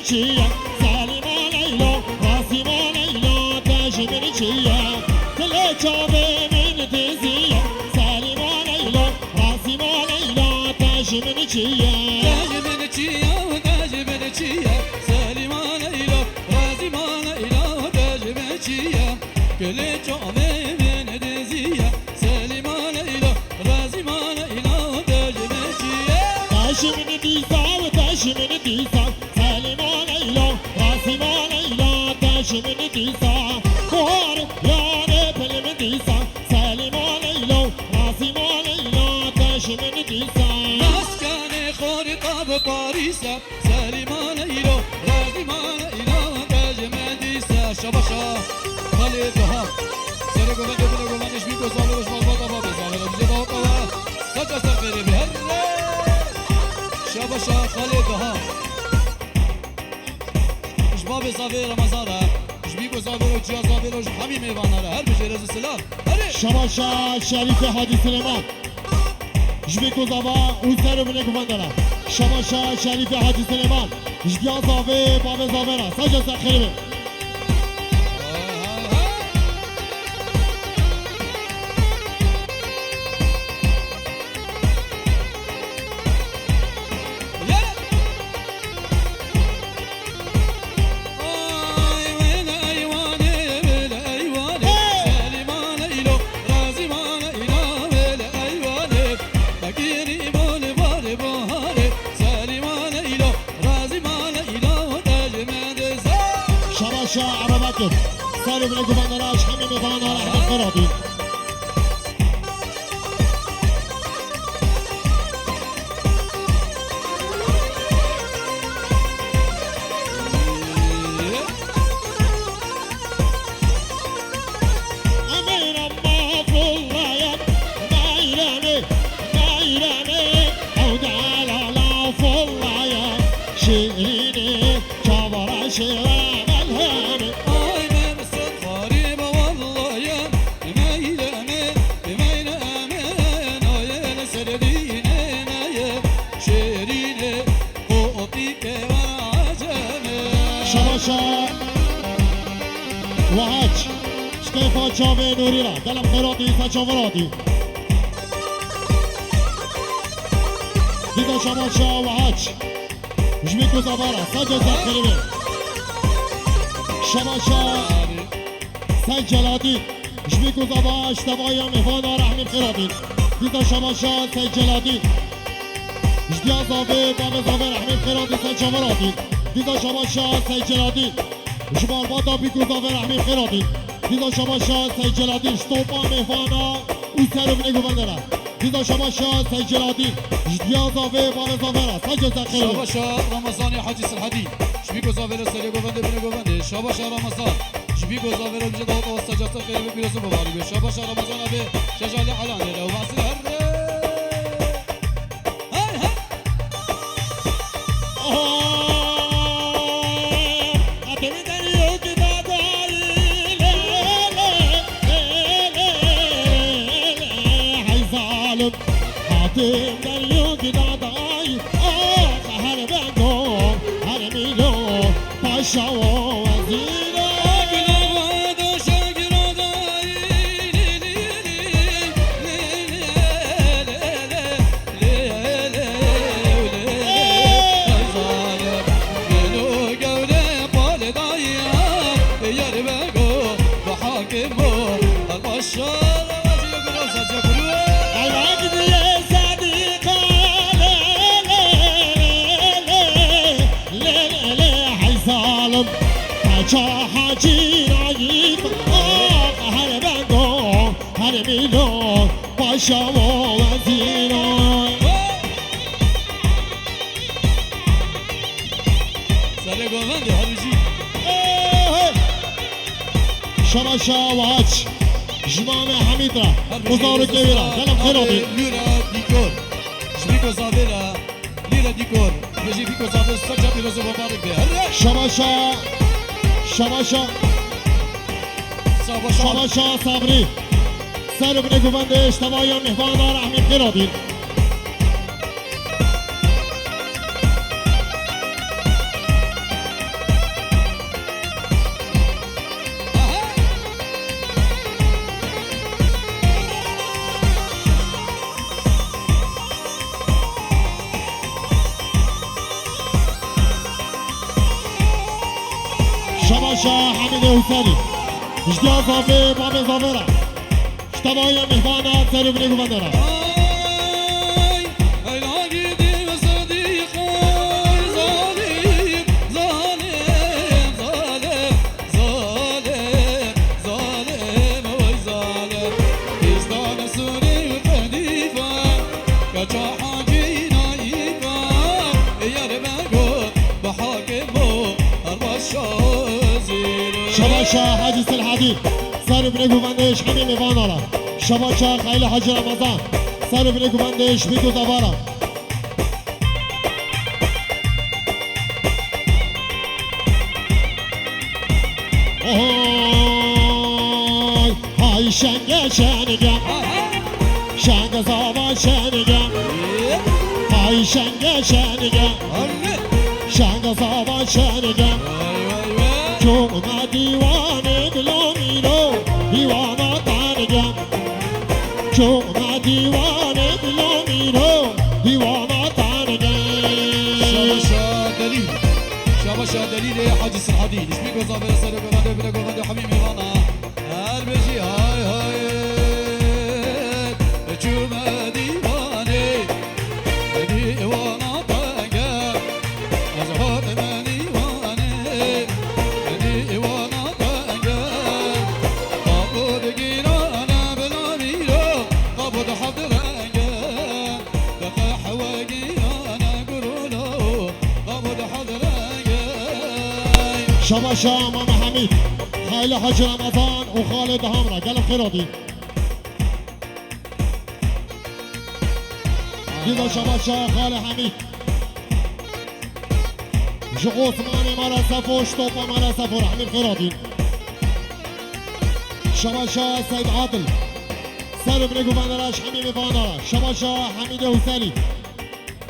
چیه سلیما لیلا راسیما لیلا تاج من چیه دل چاوه من تزیه سلیما لیلا راسیما لیلا تاج من چیه تاج من چیه تاج من چیه سلیما لیلا راسیما لیلا تاج من چیه دل چاوه من تزیه سلیما لیلا راسیما لیلا تاج من چیه تاج من دیسا و تاج من دیسا سلیما لیلا راسیما لیلا تاج من دیسا خوار یاره پل من دیسا سلیما لیلا راسیما لیلا تاج من دیسا مسکن خارقه به پاریسه سلیما لیلا راسیما لیلا تاج من دیسه شباشا خلیقها سر گوند بله گوندش بی گذارش مالبادا با بزاوره بیزه با قوا سجا سفری به هر شباشا خلیقها اشباب زاوی رمضانه اشبی گذاره و جیا زاوی رو همین میواناره هر بجه رز سلام هره شباشا شریف حاجی سلیمان جبی گذابا اون سر بینه گفندره شباشا شریف حاجی سلیمان جدیا زاوی باب زاوی را سجا سخری بی عرباكر صاروا من الجبانراش حمي ميغانا رحمة قرابي أمير أما فولايا نايراني نايراني عود على لا فولايا شيريني شابرا شيراني وهاج شكيفا جامي نوريرا دلم خيراتي سجاوراتي ديدا شماشا وهاج جميكو زبارا سجا زخريبي شماشا سجلاتي جميكو زبا اشتبايا مهوانا رحمي خيراتي ديدا شماشا سجلاتي جديا زابي باب زابي رحمي خيراتي سجاوراتي ديدا شماشا سجلاتي جمال بادا بیگوزا و رحمی خیراتی دیدا شماشا سیجلاتی شتوپا مهوانا او سرم نگوندره دیدا شماشا سیجلاتی جدیازا و بارزاورا سجا زخیرو شباشا رمضان حاجی سلحدی شبیگو زاویر سری گونده بینه گونده شباشا رمضان شبیگو زاویر بجه داوتا و سجا سخیرو بیرزو بباری شباشا رمضان به شجالی علانه و واسه هر دریو گدادای آخ هر بندو هر میلو پاشا و وزیرا گلابا دوشا گرادای لی لی گلو گوله پال دایا یار بگو بحاکمو الباشا حاجا حاجی رایید آقا هر بندو هر میلو پاشا و وزیرا سر گوونده هر بجی شماشا و حج جمام حمید را مزارو کویرا دلم خیرابی لیرا دیکور شبیکو زاویرا لیرا دیکور بجی بیکو زاویر سجا بیروزو بابارک به شماشا شماشا صبری سر بنه گوونده اشتباهی مهوانا رحمی خیرابی شباشا حمید حسینی اجدیا زاوی باب زاویرا اشتباهی مهمانات سر بنیگو بندرا شباشا حاجی سلحادی سر بنیگو بندش همین مهمانارا شباشا خیلی حاجی رمضان سر بنیگو بندش بیدو دوارا اوه های شنگ شنگم شنگ زابا شنگم های شنگ شنگم شنگ زابا شنگم چون ما دیوانه دلو میرو دیوانا تنگم چون ما دیوانه دلو میرو دیوانا تنگم شاباشا دليل يا حاج السرحدي نسبيك وصابر السلوك وغادي بلاك وغادي حبيبي غانا هربشي هاي هاي تشوما ديواني ديوانا طاقة أزهار ما ديواني ديوانا طاقة قابود جيرانا بلا ميرو قابود حضرانك دقا حواقي أنا قرولو قابود حضرانك شباشا ماما حميد خايل حج رمضان وخالد همرة قلب خيراتي كذا شباشا خالد حميد جو عثماني مرة سفو شطوبة مرة سفو رحمي خيراتي شباشا سيد عادل سالم نيكو بندراش حميمي بانارا شباشا حميد حسيني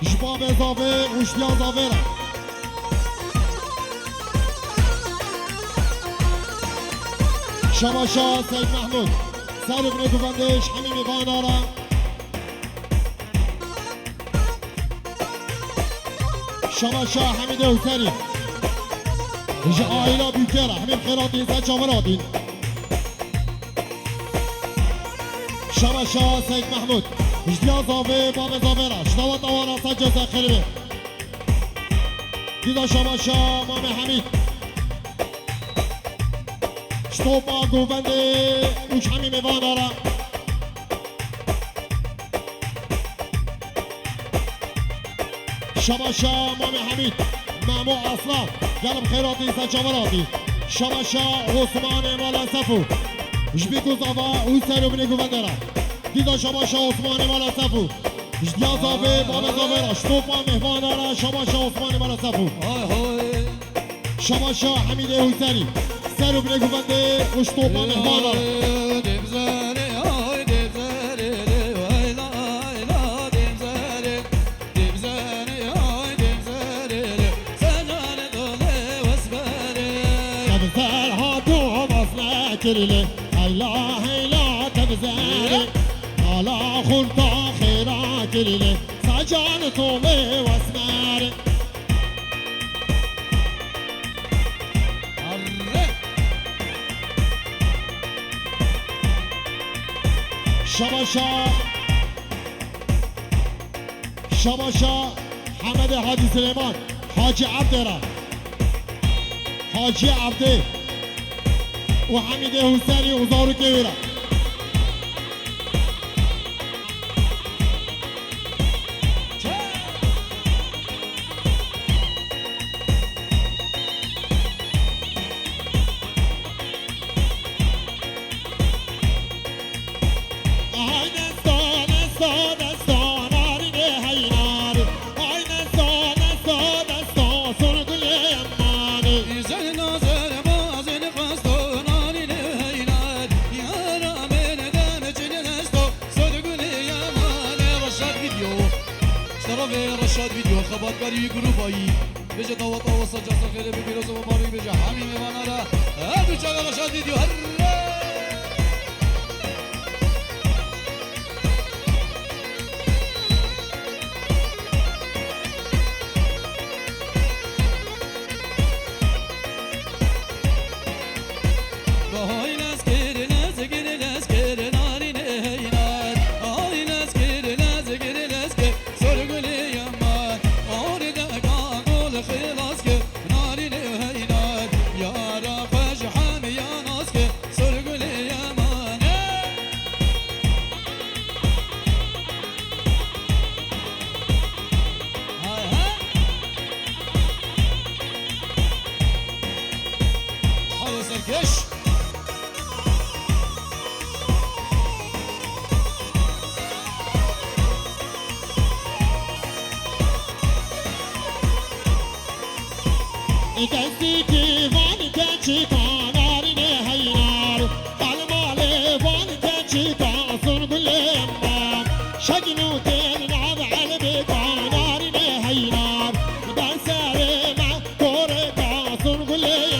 جباب اضافي وشتيا ظافيرة شباشا سيد محمود سالم نيكو بندش حميمي بانارا شباشا حميد حسيني عائلة بيكيرة حميم خيراتي زاد شامراتي شباشا سيد محمود اجديا زافي باب زافيرا شتوات اوارا سجل ساخربي ديدا شباشا مامي حميد شتوبا قوبندي وش حمي ميفانارا شباشا مامي حميد مامو اصلا قلب خيراتي سجامراتي شباشا عثمان مالا سفو جبيكو زافا وسالو بنيكو بندرا ديدا شباشا عثمان مالا سفو جديا زافي بابا زافيرا شتوبا مهمانارا شباشا عثمان مالا سفو شباشا حميد حسيني سالو بنيكو بندي وشتوبا مهمانارا كرلي هيلا هيلا تبزاري على خلطة خيرا كرلي سجان طولي واسماري شباشا شباشا حمد حاجي سليمان حاجي عبدرا حاجي عبدي وحميد حسيني وزارو كبيرة رشاد فيديو خبركاري جروبایی بجا دوات وسط جسا خیلی بگیرز و ماری بجا همین میوانارا هر چاله رشاد فيديو هر كش دستي وان تجي كاناري هينار المال وان تجي كاسون باليمام شجنو تلعب على بكاناري هينار دانساري مع كوري كاسون باليمام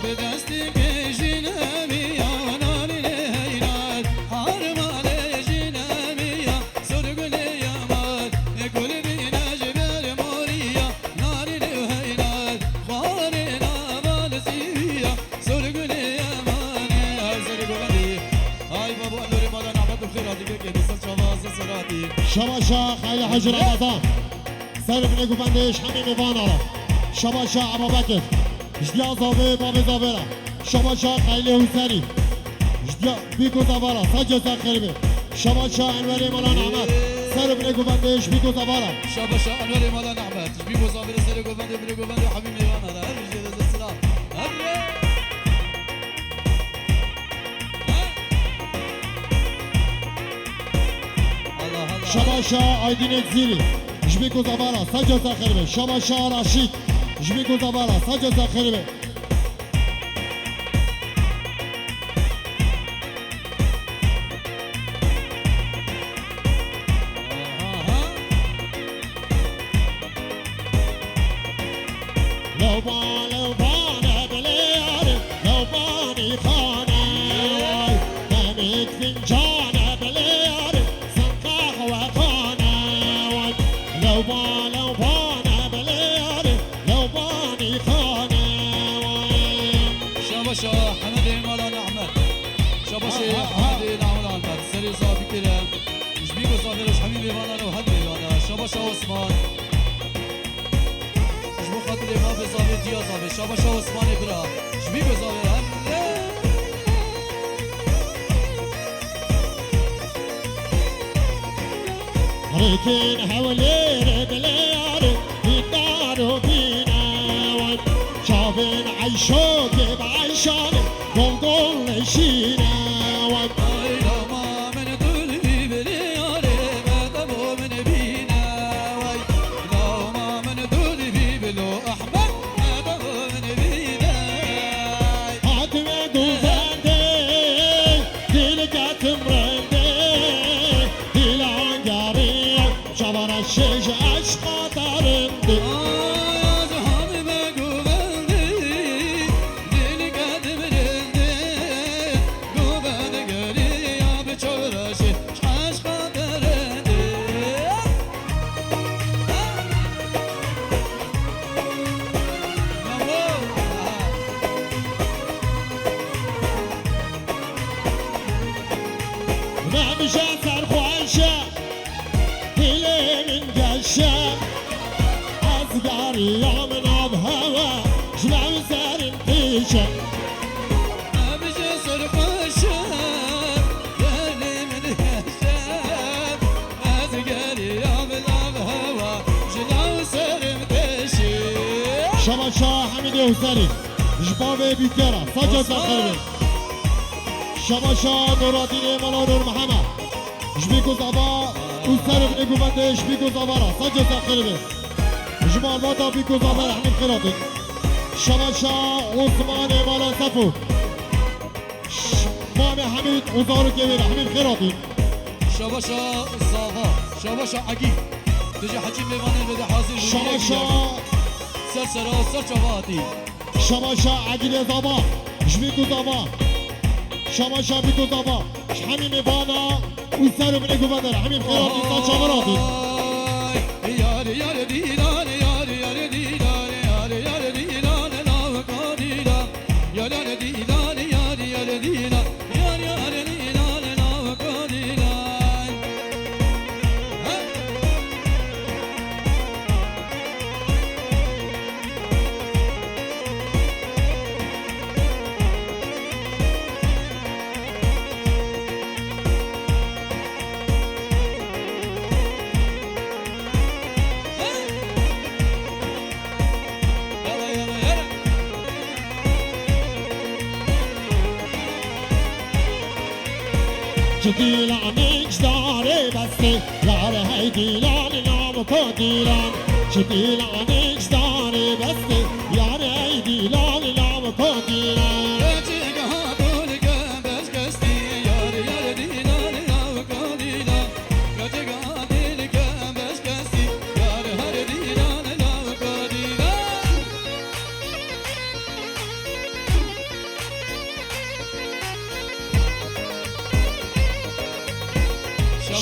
بدستي جينامي يا ناري هينار حرم علي جينامي يا سرقلي يا مال يقول بينا جبال موريا ناري هينار خارنا بالزيا سرقلي يا مان هاي سرقلي هاي بابا نوري مالا نعمت بخير هذيك كده سلشواز سراتي شباشا خيل حجر رمضان سرق نگو بندش همین وانالا شباشا ابا بکر اشتیا زاوه باب زاوه شباشا خیلی حسینی اشتیا بیکو زاوارا سجا خربه شباشا انوری مولانا احمد سرق نگو بندش بیکو زاوارا شاباشا انوري مالا نعمت بيبو صابر سرقو بندي بلقو بندي حبيبي وانا لا رجل السلام الله الله شباشا آیدین زیری جبیکو زاوارا سجا خربه شباشا راشید جبیکو زاوارا سجا خربه لو بان بليار لو باني خانه دمك فنجان بليار سنقاح وخانه لو بان بليار لو باني خانه شاباشا حمدي مالا نعمت شاباشا حمدي نعمت نعمت سري صافي كده مش بيبو صابرش حبيبي وانا وهدي وانا شاباشا عثمان خاطر ما به زاویه دیا زاویه شاباشا عثمان برا شبی به زاویه ريكين حوالير بليار يداروا فينا شافين عيشوك بعيشان قول شينا شش عشق دارندی نمیشه سرخوشه دل من گشه از گریام ناب هوا جلو سرم پیشه نمیشه سرخوشه دل من گشه از گریام ناب هوا جلو سرم پیشه شما شاه حمید حسینی جباب بیکره سجا سخربه شما شاه نورادین مولا نور محمد جبیکو زبا او سرق نگو بندش بیکو زبارا سجا سخربه جمال باتا بیکو زبار حمید خیراتی شما شاه عثمان مولا صفو مام حمید اوزارو کبیر حمید خیراتی شاباشا زاوا شاباشا عقی تجي حكيم ميماني بده حاضر شما شاه سر سرا سر شواتي شما شاه عقیل زبا جبیکو زبا شما شاه بیکو زبا حمید بانا او سرق نگو بندر حمید خیراتی سجا شمراتی ياري ياري ديدان ياري ياري ديدان ياري ياري ديدان لا وقاديدا ياري ياري ديدان ياري ياري ديدان ياري ياري ديدان لا وقاديدا دیلانش داره بسته یاره هی دیلان نام کو دیلان چه دیلانش داره بسته یاره هی دیلان نام کو دیلان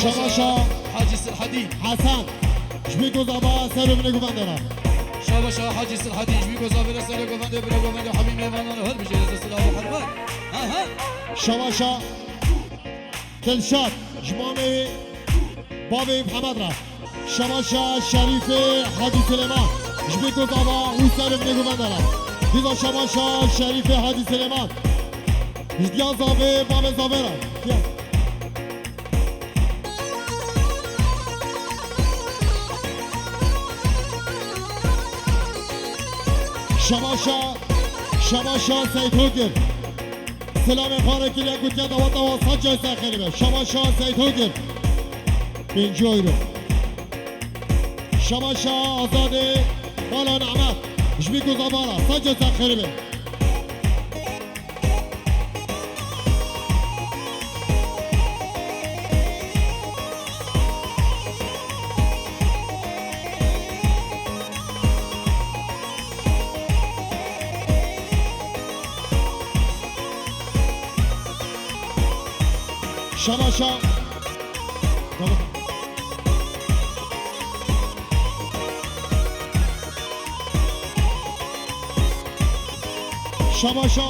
شباشا حاجي الحديد حسن شبيكو زبا سلو من قفندرا شباشا حاجي الحديد شبيكو زابر سلو قفند برا قفند حبيب ميمانا هل بجي السلام حرمان ها شباشا دلشاد جمامي بابي محمد را شباشا شريف حاجي سليمان شبيكو زبا وسلو من قفندرا ديزا شباشا شريف حاجي سليمان جديا زابي بابي زابرا شباشا سید هوگر سلام خانه کلیه گوتیا دوات دوات جای سخیلی به شباشا سید هوگر 50 euro شباشا آزاده بالا نعمت شبیکو زبارا جای سخیلی به شباشا شباشا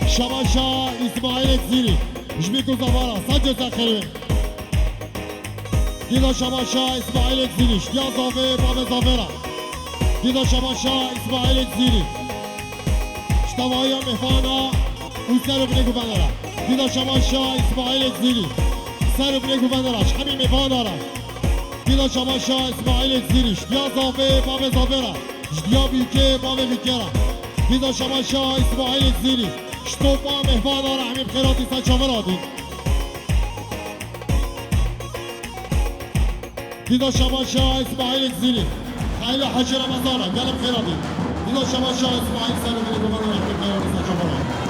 شباشا اسماعیل زیری جمیکو زوارا سجا زخیری دیدا شباشا اسماعیل زیریش یا زاوه باب زاورا دیدا شباشا اسماعیل زیری شتوایی مهمانا اون سر بنگو بندارا دیدا شباشا اسماعیل زیری سر بنگو بنداراش همین مهمان دارا دیدا شباشا اسماعیل زیریش یا زاوه باب زاورا یا بیکه باب بیکرا دیدا شباشا اسماعیل زیری شتوپا مهمان دارا همین خیراتی سچاورا دید دیدا شباشا اسماعیل زیری خیلی حجی رمضانه گلم خیراتی دیدا شباشا اسماعیل سر بنگو بندارا همین خیراتی سچاورا